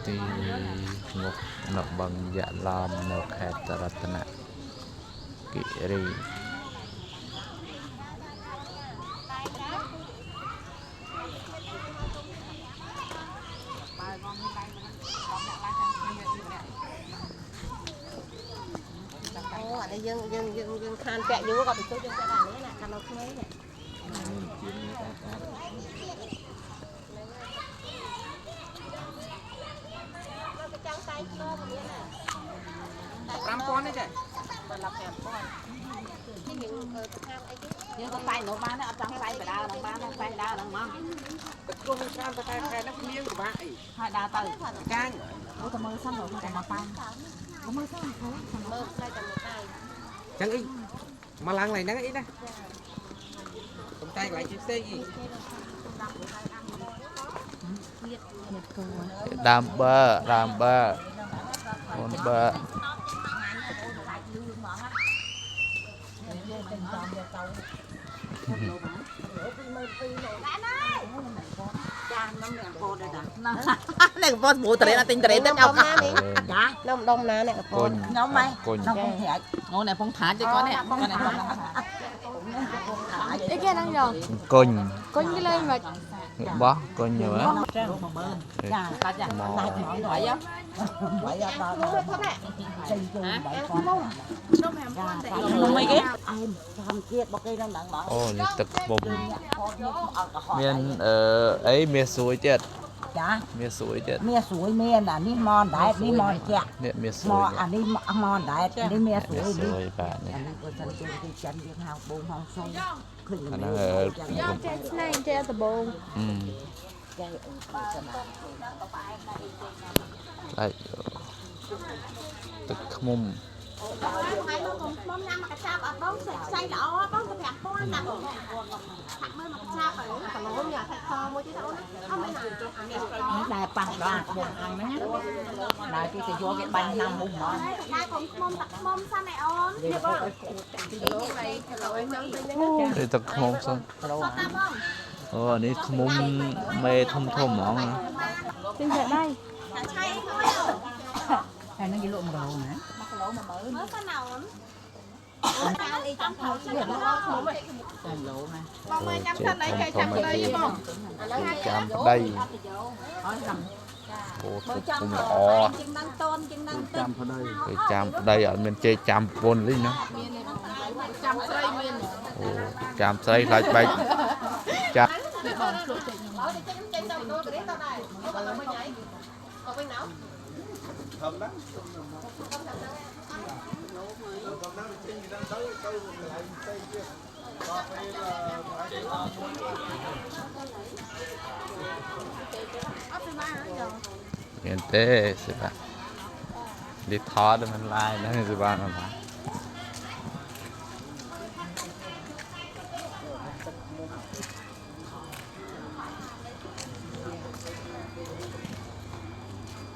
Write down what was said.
ទីងប់នៅបឹងយ៉ាឡោមនៅខេត្តរតនគិរីយើងខានពាក់យូរក៏ទៅជួយយើងទៅដែរនេះណាខាងនៅក្មេងនេះចង់តែឈ្មោះមានណា5000ទេចាបើឡាប់5000យើងខាងអីគេយើងក៏តែនោះបានដែរអត់ចង់តែបដាដល់បានតែដើរដល់មកក៏គុំខាងតែខែហ្នឹងគ្មានពិបាកអីហើយដើរទៅកាញ់ទៅមើលសិនទៅមកប៉ាំមើលសិនមើលតែតែមកចឹងអីមកឡើងឡើងហ្នឹងអីណាខ្ញុំតែកន្លែងផ្សេងអីដើមបើអូនបើអ្នកកពតស្មូត្រេនទិញត្រេនទៅអោចានៅម្ដុំណាអ្នកកពតខ្ញុំម៉ែក្នុងពងត្រាច់ងនៅពងត្រាច់ទេគាត់នេះអីគេហ្នឹងយកគុញគេលេងមកបោះគុញយល់ចាកាច់ចាតែហ្មងហើយយកហើយយកដល់ចេញចូលបាយគាត់ខ្ញុំ5000មិនគេអែមធម្មជាតិរបស់គេហ្នឹងហ្មងអូនេះទឹកពុំមានអីមាសស្រួយទៀតចាមាសស្រួយទៀតមាសស្រួយមានអានេះមកដែតនេះមកចាក់នេះមាសស្រួយអានេះមកដែតនេះមាសស្រួយនេះបាទនេះអានេះបើសិនជាទីចិនយើងហៅបងហងសុងឃើញអាហ្នឹងយកចេះស្នែងចេះដបងចេះទឹកខ្មុំថ្ងៃមកខ្ញុំញ៉ាំមកកញ្ចប់អត់បងផ្សេងល្អបងទៅ5000ណាបងថាក់មើលមកកញ្ចប់ហ្នឹងកន្លងញ៉ាំសាច់ខមួយទៀតអូនអត់មានអាដែរប៉ះដល់បងអញហ្នឹងដែរគេទៅយកគេបាញ់ឆ្នាំមុំហ្មងដែរខ្ញុំខ្មុំទឹកខ្មុំសិនឯអូននេះបងគីឡូហ្នឹងនេះទឹកខ្មុំសិនអូនេះខ្មុំមេធំហ្មងទិញតែដៃឆៃthôiហើយនឹងគេលក់1គីឡូណា1គីឡូ10000មើលសិនណាអូនកាលអីចាំថយទៀតខ្មុំតែឡូណាបងមើលញ៉ាំសិនអីគេចាំប្តីបងចាំប្តីអត់ចាំអូទឹកខ្មុំល្អជាងនឹងតូនជាងនឹងចាំប្តីគេចាំប្តីអត់មានជេរចាំប្រពន្ធទេណាចាំស្រីមានអូចាំស្រីខ្លាចបែកចាក់បងឆ្លុះចេញខ្ញុំចេញទៅដូរទៅនេះទៅដែរបើមិនញ៉ៃក៏វិញណៅធំណាស់មានទេសិបាទលីថតមិនឡាយហ្នឹងសិបាទ